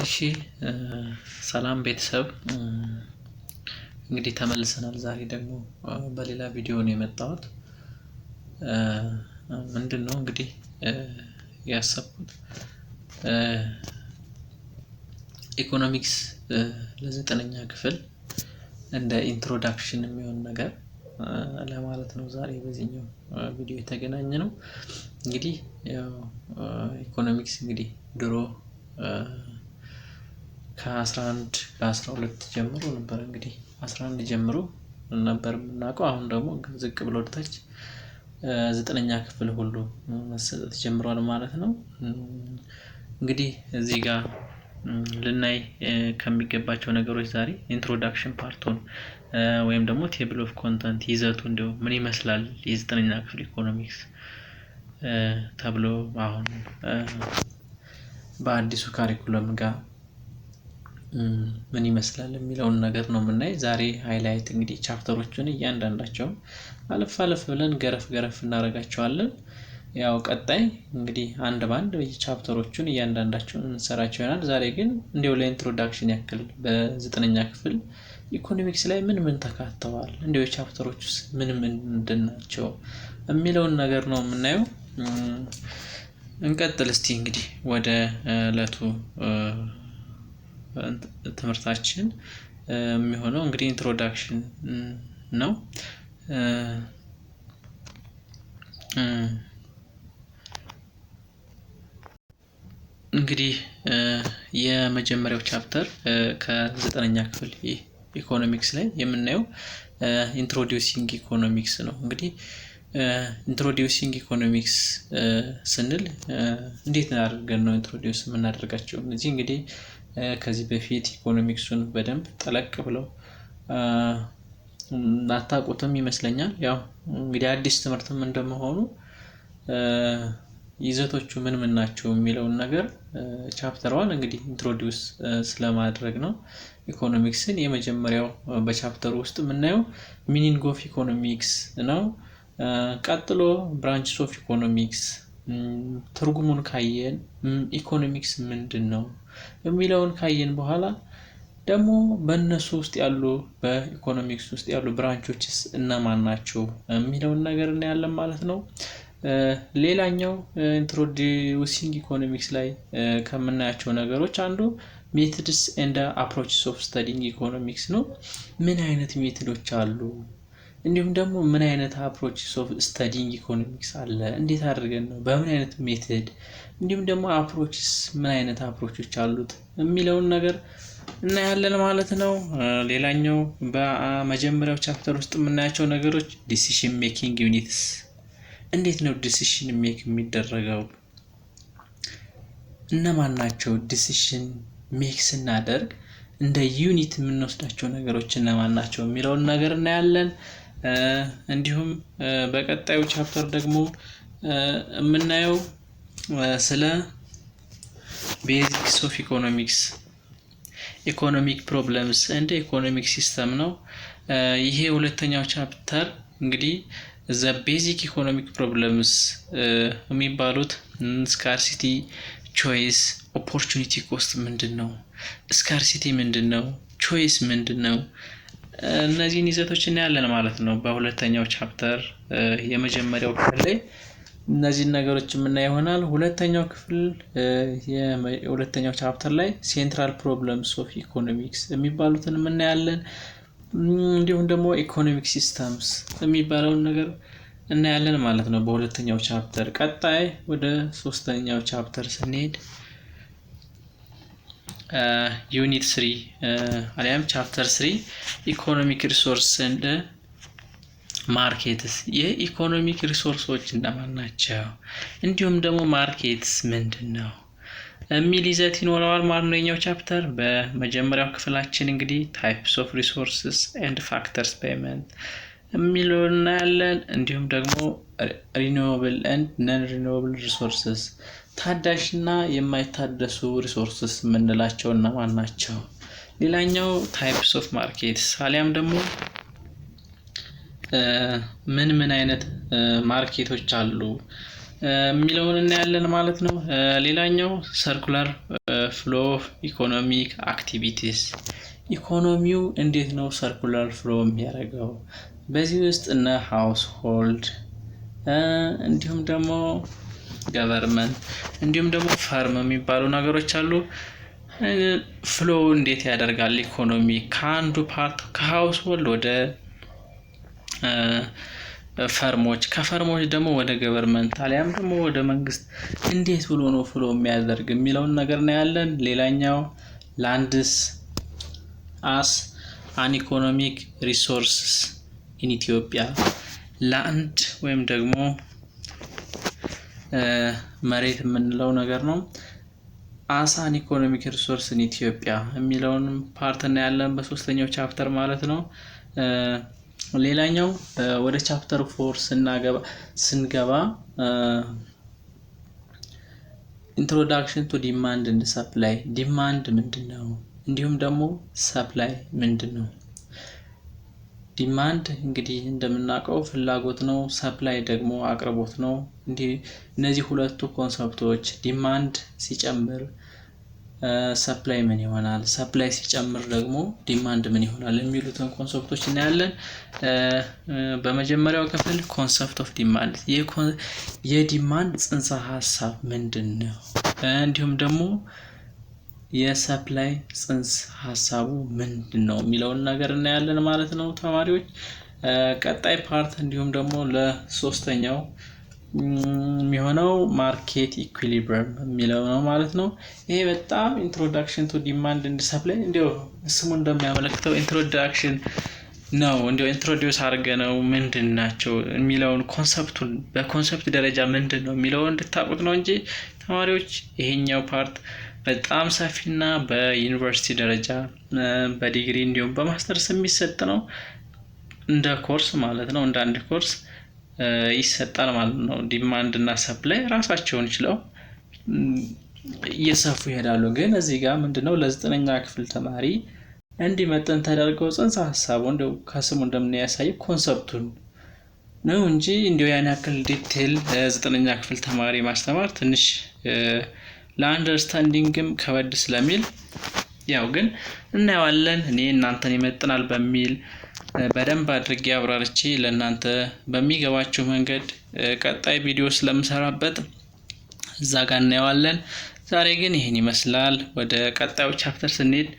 እሺ ሰላም ቤተሰብ እንግዲህ ተመልሰናል። ዛሬ ደግሞ በሌላ ቪዲዮ ነው የመጣሁት። ምንድነው እንግዲህ ያሰብኩት ኢኮኖሚክስ ለዘጠነኛ ክፍል እንደ ኢንትሮዳክሽን የሚሆን ነገር ለማለት ነው ዛሬ በዚህኛው ቪዲዮ የተገናኘነው። እንግዲህ ያው ኢኮኖሚክስ እንግዲህ ድሮ ከ11 ከ12 ጀምሮ ነበር እንግዲህ 11 ጀምሮ ነበር የምናውቀው። አሁን ደግሞ ዝቅ ብሎ ወደታች ዘጠነኛ ክፍል ሁሉ መሰጠት ጀምሯል ማለት ነው። እንግዲህ እዚህ ጋር ልናይ ከሚገባቸው ነገሮች ዛሬ ኢንትሮዳክሽን ፓርቱን ወይም ደግሞ ቴብል ኦፍ ኮንተንት ይዘቱ እንደው ምን ይመስላል የዘጠነኛ ክፍል ኢኮኖሚክስ ተብሎ አሁን በአዲሱ ካሪኩለም ጋር ምን ይመስላል የሚለውን ነገር ነው የምናይ ዛሬ። ሃይላይት እንግዲህ ቻፕተሮቹን እያንዳንዳቸውን አለፍ ብለን ገረፍ እናደርጋቸዋለን። ያው ቀጣይ እንግዲህ አንድ ባንድ ቻፕተሮቹን እያንዳንዳቸውን እንሰራቸው ይሆናል። ዛሬ ግን እንደው ለኢንትሮዳክሽን ያክል በዘጠነኛ ክፍል ኢኮኖሚክስ ላይ ምን ተካተዋል፣ እንደው ቻፕተሮቹስ ምን ምንድናቸው የሚለውን ነገር ነው የምናየው። እንቀጥል እስቲ እንግዲህ ወደ ዕለቱ ትምህርታችን የሚሆነው እንግዲህ ኢንትሮዳክሽን ነው። እንግዲህ የመጀመሪያው ቻፕተር ከዘጠነኛ ክፍል ኢኮኖሚክስ ላይ የምናየው ኢንትሮዲዩሲንግ ኢኮኖሚክስ ነው። እንግዲህ ኢንትሮዲዩሲንግ ኢኮኖሚክስ ስንል እንዴት አድርገን ነው ኢንትሮዲዩስ የምናደርጋቸው? እነዚህ እንግዲህ ከዚህ በፊት ኢኮኖሚክሱን በደንብ ጠለቅ ብለው አታውቁትም ይመስለኛል። ያው እንግዲህ አዲስ ትምህርትም እንደመሆኑ ይዘቶቹ ምን ናቸው የሚለውን ነገር ቻፕተር 1 እንግዲህ ኢንትሮዲዩስ ስለማድረግ ነው ኢኮኖሚክስን። የመጀመሪያው በቻፕተሩ ውስጥ የምናየው ሚኒንግ ኦፍ ኢኮኖሚክስ ነው። ቀጥሎ ብራንችስ ኦፍ ኢኮኖሚክስ ትርጉሙን ካየን ኢኮኖሚክስ ምንድነው የሚለውን ካየን በኋላ ደግሞ በእነሱ ውስጥ ያሉ በኢኮኖሚክስ ውስጥ ያሉ ብራንቾችስ እነማን ናቸው የሚለውን ነገር እናያለን ማለት ነው። ሌላኛው ኢንትሮዲዩሲንግ ኢኮኖሚክስ ላይ ከምናያቸው ነገሮች አንዱ ሜትድስ ኤንድ አፕሮችስ ኦፍ ስተዲንግ ኢኮኖሚክስ ነው። ምን አይነት ሜትዶች አሉ፣ እንዲሁም ደግሞ ምን አይነት አፕሮችስ ኦፍ ስተዲንግ ኢኮኖሚክስ አለ፣ እንዴት አድርገን ነው በምን አይነት ሜትድ፣ እንዲሁም ደግሞ አፕሮችስ ምን አይነት አፕሮቾች አሉት የሚለውን ነገር እናያለን ማለት ነው። ሌላኛው በመጀመሪያው ቻፕተር ውስጥ የምናያቸው ነገሮች ዲሲሽን ሜኪንግ ዩኒትስ፣ እንዴት ነው ዲሲሽን ሜክ የሚደረገው፣ እነማን ናቸው ዲሲሽን ሜክ ስናደርግ እንደ ዩኒት የምንወስዳቸው ነገሮች እነማን ናቸው የሚለውን ነገር እናያለን። እንዲሁም በቀጣዩ ቻፕተር ደግሞ የምናየው ስለ ቤዚክስ ኦፍ ኢኮኖሚክስ ኢኮኖሚክ ፕሮብለምስ እንደ ኢኮኖሚክ ሲስተም ነው። ይሄ ሁለተኛው ቻፕተር እንግዲህ ዘ ቤዚክ ኢኮኖሚክ ፕሮብለምስ የሚባሉት ስካርሲቲ፣ ቾይስ፣ ኦፖርቹኒቲ ኮስት ምንድነው፣ ስካርሲቲ ምንድነው፣ ቾይስ ምንድነው፣ እነዚህን ይዘቶች እናያለን ማለት ነው በሁለተኛው ቻፕተር። የመጀመሪያው ክፍል ላይ እነዚህን ነገሮች የምናይ ይሆናል። ሁለተኛው ክፍል የሁለተኛው ቻፕተር ላይ ሴንትራል ፕሮብለምስ ኦፍ ኢኮኖሚክስ የሚባሉትን እናያለን። እንዲሁም ደግሞ ኢኮኖሚክ ሲስተምስ የሚባለውን ነገር እናያለን ማለት ነው በሁለተኛው ቻፕተር። ቀጣይ ወደ ሶስተኛው ቻፕተር ስንሄድ ዩኒት 3 አሊያም ቻፕተር 3 ኢኮኖሚክ ሪሶርስ እንደ ማርኬትስ፣ የኢኮኖሚክ ሪሶርሶች እንደማን ናቸው፣ እንዲሁም ደግሞ ማርኬትስ ምንድነው የሚል ይዘት ይኖረዋል ማለት ነው የኛው ቻፕተር። በመጀመሪያው ክፍላችን እንግዲህ ታይፕስ ኦፍ ሪሶርስስ ኤንድ ፋክተርስ ፔመንት የሚለው እናያለን። እንዲሁም ደግሞ ሪኒዌብል ኤንድ ነን ሪኒዌብል ሪሶርስስ፣ ታዳሽና የማይታደሱ ሪሶርስስ የምንላቸው እነማን ናቸው። ሌላኛው ታይፕስ ኦፍ ማርኬትስ አሊያም ደግሞ ምን አይነት ማርኬቶች አሉ የሚለውን እናያለን ማለት ነው። ሌላኛው ሰርኩላር ፍሎ ኦፍ ኢኮኖሚክ አክቲቪቲስ፣ ኢኮኖሚው እንዴት ነው ሰርኩላር ፍሎ የሚያደርገው? በዚህ ውስጥ እነ ሃውስሆልድ እንዲሁም ደግሞ ገቨርንመንት እንዲሁም ደግሞ ፈርም የሚባሉ ነገሮች አሉ። ፍሎ እንዴት ያደርጋል ኢኮኖሚ ከአንዱ ፓርት ከሃውስሆልድ ወደ ፈርሞች፣ ከፈርሞች ደግሞ ወደ ገቨርንመንት አሊያም ደግሞ ወደ መንግስት እንዴት ብሎ ነው ፍሎ የሚያደርግ የሚለውን ነገር ነው ያለን። ሌላኛው ላንድስ አስ አን ኢኮኖሚክ ሪሶርስስ ኢን ኢትዮጵያ፣ ላንድ ወይም ደግሞ መሬት የምንለው ነገር ነው። አስ አን ኢኮኖሚክ ሪሶርስ ኢን ኢትዮጵያ የሚለውን ፓርት እና ያለን በሶስተኛው ቻፕተር ማለት ነው። ሌላኛው ወደ ቻፕተር 4 ስንገባ ኢንትሮዳክሽን ቱ ዲማንድ ኤንድ ሰፕላይ፣ ዲማንድ ምንድነው እንዲሁም ደግሞ ሰፕላይ ምንድነው? ዲማንድ እንግዲህ እንደምናውቀው ፍላጎት ነው። ሰፕላይ ደግሞ አቅርቦት ነው። እንዲህ እነዚህ ሁለቱ ኮንሰፕቶች ዲማንድ ሲጨምር ሰፕላይ ምን ይሆናል፣ ሰፕላይ ሲጨምር ደግሞ ዲማንድ ምን ይሆናል የሚሉትን ኮንሰፕቶች እናያለን። በመጀመሪያው ክፍል ኮንሰፕት ኦፍ ዲማንድ፣ የዲማንድ ጽንሰ ሀሳብ ምንድነው? እንዲሁም ደግሞ የሰፕላይ ጽንሰ ሀሳቡ ምንድነው የሚለውን ነገር እናያለን ማለት ነው ተማሪዎች። ቀጣይ ፓርት እንዲሁም ደግሞ ለሶስተኛው የሚሆነው ማርኬት ኢኩሊብሪየም የሚለው ነው ማለት ነው። ይሄ በጣም ኢንትሮዳክሽን ቱ ዲማንድ ኤንድ ሰፕላይ እንዲያው ስሙ እንደሚያመለክተው ኢንትሮዳክሽን ነው። እንዲያው ኢንትሮዲዩስ አድርገነው ምንድናቸው የሚለውን ኮንሰፕቱን በኮንሰፕት ደረጃ ምንድነው የሚለውን እንድታውቁት ነው እንጂ ተማሪዎች ይሄኛው ፓርት በጣም ሰፊና በዩኒቨርሲቲ ደረጃ በዲግሪ እንዲሁም በማስተርስ የሚሰጥ ነው። እንደ ኮርስ ማለት ነው፣ እንደ አንድ ኮርስ ይሰጣል ማለት ነው። ዲማንድ እና ሰፕላይ ራሳቸውን ችለው እየሰፉ ይሄዳሉ። ግን እዚህ ጋር ምንድነው ለዘጠነኛ ክፍል ተማሪ እንዲመጥን ተደርገው ጽንሰ ሀሳቡ እንደው ከስሙ እንደምናያሳይ ኮንሰፕቱን ነው እንጂ እንደው ያን ያክል ዲቴል ዘጠነኛ ክፍል ተማሪ ማስተማር ትንሽ ለአንደርስታንዲንግም ከበድ ስለሚል ያው ግን እናየዋለን። እኔ እናንተን ይመጥናል በሚል በደንብ አድርጌ አብራርቼ ለእናንተ በሚገባችሁ መንገድ ቀጣይ ቪዲዮ ስለምሰራበት እዛ ጋር እናየዋለን። ዛሬ ግን ይህን ይመስላል። ወደ ቀጣዩ ቻፕተር ስንሄድ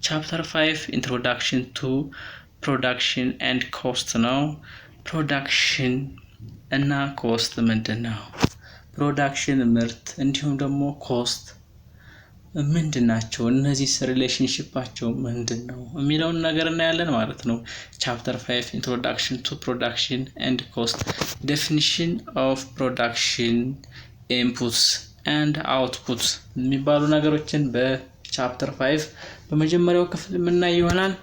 ቻፕተር 5 ኢንትሮዳክሽን ቱ ፕሮዳክሽን ኤንድ ኮስት ነው። ፕሮዳክሽን እና ኮስት ምንድን ነው? ፕሮዳክሽን ምርት እንዲሁም ደግሞ ኮስት ምንድን ናቸው? እነዚህ ሪሌሽንሺፓቸው ምንድን ነው የሚለውን ነገር እናያለን ማለት ነው። ቻፕተር 5 ኢንትሮዳክሽን ቱ ፕሮዳክሽን ኤንድ ኮስት፣ ዴፊኒሽን ኦፍ ፕሮዳክሽን፣ ኢንፑትስ ኤንድ አውትፑት የሚባሉ ነገሮችን በቻፕተር 5 በመጀመሪያው ክፍል የምናይ ይሆናል።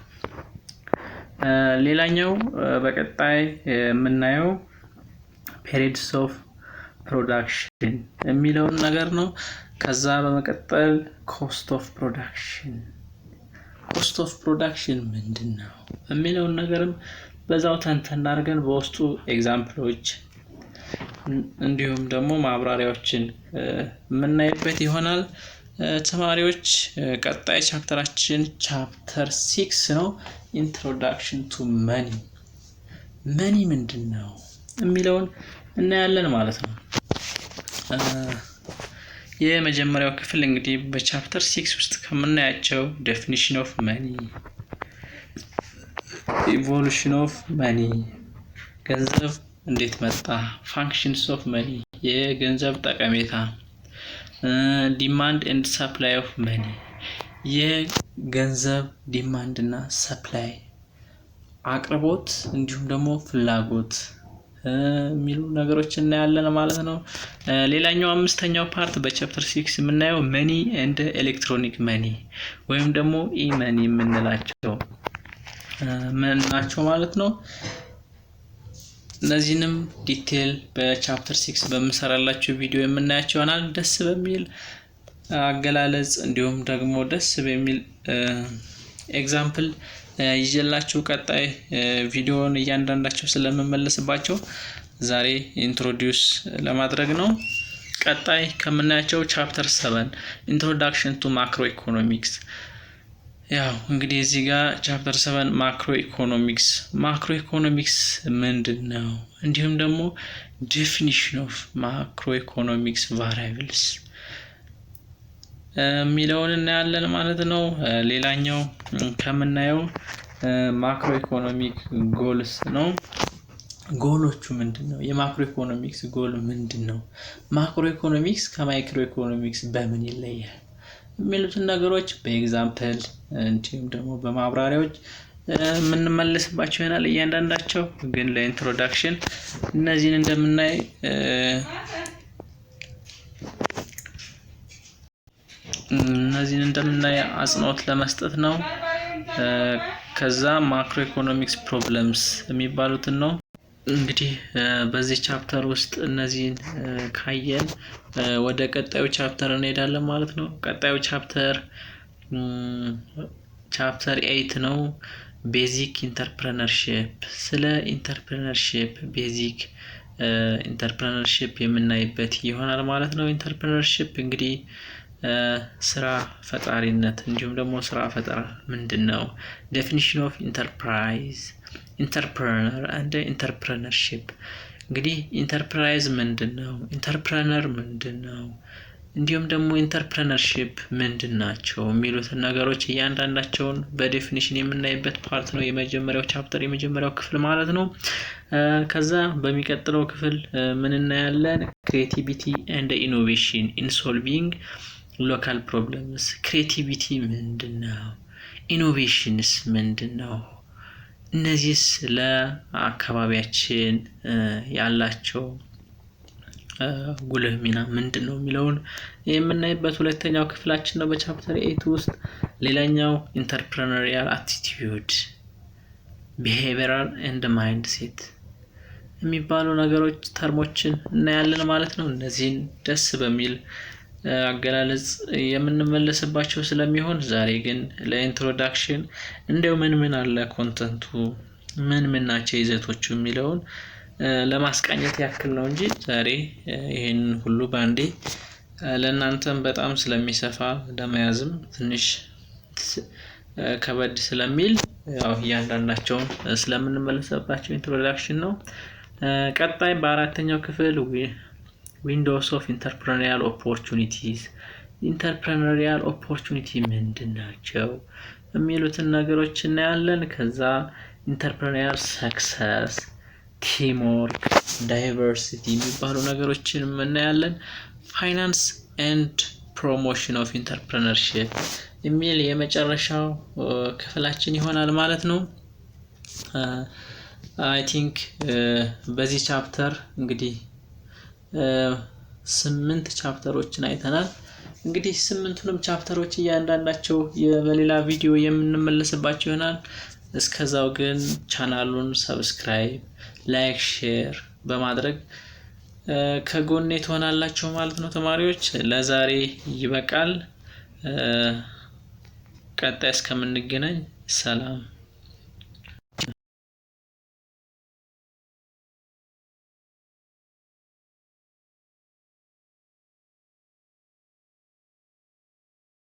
ሌላኛው በቀጣይ የምናየው ፔሪድስ ኦፍ ፕሮዳክሽን የሚለውን ነገር ነው። ከዛ በመቀጠል ኮስት ኦፍ ፕሮዳክሽን፣ ኮስት ኦፍ ፕሮዳክሽን ምንድን ነው የሚለውን ነገርም በዛው ተንተን አድርገን በውስጡ ኤግዛምፕሎች እንዲሁም ደግሞ ማብራሪያዎችን የምናይበት ይሆናል። ተማሪዎች ቀጣይ ቻፕተራችን ቻፕተር 6 ነው። ኢንትሮዳክሽን ቱ መኒ፣ መኒ ምንድን ነው የሚለውን እናያለን ማለት ነው። የመጀመሪያው ክፍል እንግዲህ በቻፕተር 6 ውስጥ ከምናያቸው ዴፊኒሽን ኦፍ መኒ፣ ኢቮሉሽን ኦፍ መኒ፣ ገንዘብ እንዴት መጣ፣ ፋንክሽንስ ኦፍ መኒ፣ የገንዘብ ጠቀሜታ፣ ዲማንድ ኤንድ ሰፕላይ ኦፍ መኒ፣ የገንዘብ ዲማንድ እና ሰፕላይ አቅርቦት እንዲሁም ደግሞ ፍላጎት የሚሉ ነገሮች እናያለን ማለት ነው። ሌላኛው አምስተኛው ፓርት በቻፕተር 6 የምናየው መኒ ኤንድ ኤሌክትሮኒክ መኒ ወይም ደግሞ ኢመኒ የምንላቸው ምን ናቸው ማለት ነው። እነዚህንም ዲቴል በቻፕተር 6 በምሰራላችሁ ቪዲዮ የምናያቸው ይሆናል። ደስ በሚል አገላለጽ እንዲሁም ደግሞ ደስ በሚል ኤግዛምፕል ይዤላችሁ ቀጣይ ቪዲዮውን እያንዳንዳቸው ስለምመለስባቸው ዛሬ ኢንትሮዲውስ ለማድረግ ነው። ቀጣይ ከምናያቸው ቻፕተር 7 ኢንትሮዳክሽን ቱ ማክሮ ኢኮኖሚክስ። ያው እንግዲህ እዚህ ጋር ቻፕተር 7 ማክሮ ኢኮኖሚክስ ምንድን ነው፣ እንዲሁም ደግሞ ዴፊኒሽን ኦፍ ማክሮ ኢኮኖሚክስ ቫሪያብልስ የሚለውን እናያለን ማለት ነው። ሌላኛው ከምናየው ማክሮ ኢኮኖሚክ ጎልስ ነው። ጎሎቹ ምንድን ነው? የማክሮ ኢኮኖሚክስ ጎል ምንድን ነው? ማክሮ ኢኮኖሚክስ ከማይክሮ ኢኮኖሚክስ በምን ይለያል? የሚሉትን ነገሮች በኤግዛምፕል እንዲሁም ደግሞ በማብራሪያዎች የምንመለስባቸው ይሆናል። እያንዳንዳቸው ግን ለኢንትሮዳክሽን እነዚህን እንደምናይ አጽንኦት ለመስጠት ነው። ከዛ ማክሮ ኢኮኖሚክስ ፕሮብለምስ የሚባሉትን ነው። እንግዲህ በዚህ ቻፕተር ውስጥ እነዚህን ካየን ወደ ቀጣዩ ቻፕተር እንሄዳለን ማለት ነው። ቀጣዩ ቻፕተር 8 ነው። ቤዚክ ኢንተርፕረነርሺፕ። ስለ ኢንተርፕረነርሺፕ ቤዚክ ኢንተርፕረነርሺፕ የምናይበት ይሆናል ማለት ነው። ኢንተርፕረነርሺፕ እንግዲህ ስራ ፈጣሪነት እንዲሁም ደግሞ ስራ ፈጠራ ምንድን ነው? ዴፊኒሽን ኦፍ ኢንተርፕረነር አንድ ኢንተርፕረነርሺፕ። እንግዲህ ኢንተርፕራይዝ ምንድን ነው? ኢንተርፕረነር ምንድን ነው? እንዲሁም ደግሞ ኢንተርፕረነርሺፕ ምንድን ናቸው የሚሉትን ነገሮች እያንዳንዳቸውን በዴፊኒሽን የምናይበት ፓርት ነው። የመጀመሪያው ቻፕተር የመጀመሪያው ክፍል ማለት ነው። ከዛ በሚቀጥለው ክፍል ምን እናያለን? ክሬቲቪቲ ኤንድ ኢኖቬሽን ኢን ሶልቪንግ ሎካል ፕሮብለምስ። ክሬቲቪቲ ምንድን ነው? ኢኖቬሽንስ ምንድን ነው? እነዚህስ ለአካባቢያችን ያላቸው ጉልህ ሚና ምንድን ነው የሚለውን የምናይበት ሁለተኛው ክፍላችን ነው በቻፕተር 8 ውስጥ። ሌላኛው ኢንተርፕረነሪያል አቲቲዩድ፣ ቢሄቪየራል ኤንድ ማይንድ ሴት የሚባሉ ነገሮች ተርሞችን እናያለን ማለት ነው። እነዚህን ደስ በሚል አገላለጽ የምንመለስባቸው ስለሚሆን ዛሬ ግን ለኢንትሮዳክሽን እንደው ምን አለ ኮንተንቱ ምን ናቸው ይዘቶቹ የሚለውን ለማስቃኘት ያክል ነው እንጂ ዛሬ ይሄን ሁሉ ባንዴ ለእናንተም በጣም ስለሚሰፋ ለመያዝም ትንሽ ከበድ ስለሚል ያው እያንዳንዳቸውን ስለምንመለስባቸው ኢንትሮዳክሽን ነው። ቀጣይ በአራተኛው ክፍል ዊንዶውስ ኦፍ ኢንተርፕረነሪያል ኦፖርቹኒቲስ፣ ኢንተርፕረነሪያል ኦፖርቹኒቲ ምንድን ናቸው የሚሉትን ነገሮች እናያለን። ከዛ ኢንተርፕረነሪያል ሰክሰስ፣ ቲምወርክ፣ ዳይቨርሲቲ የሚባሉ ነገሮችን እናያለን። ፋይናንስ ኤንድ ፕሮሞሽን ኦፍ ኢንተርፕረነርሺፕ የሚል የመጨረሻው ክፍላችን ይሆናል ማለት ነው። አይ ቲንክ በዚህ ቻፕተር እንግዲህ 8 ቻፕተሮችን አይተናል። እንግዲህ 8ቱንም ቻፕተሮች እያንዳንዳቸው በሌላ ቪዲዮ የምንመለስባቸው ይሆናል። እስከዛው ግን ቻናሉን ሰብስክራይብ፣ ላይክ፣ ሼር በማድረግ ከጎኔ ትሆናላችሁ ማለት ነው። ተማሪዎች ለዛሬ ይበቃል። ቀጣይ እስከምንገናኝ ሰላም።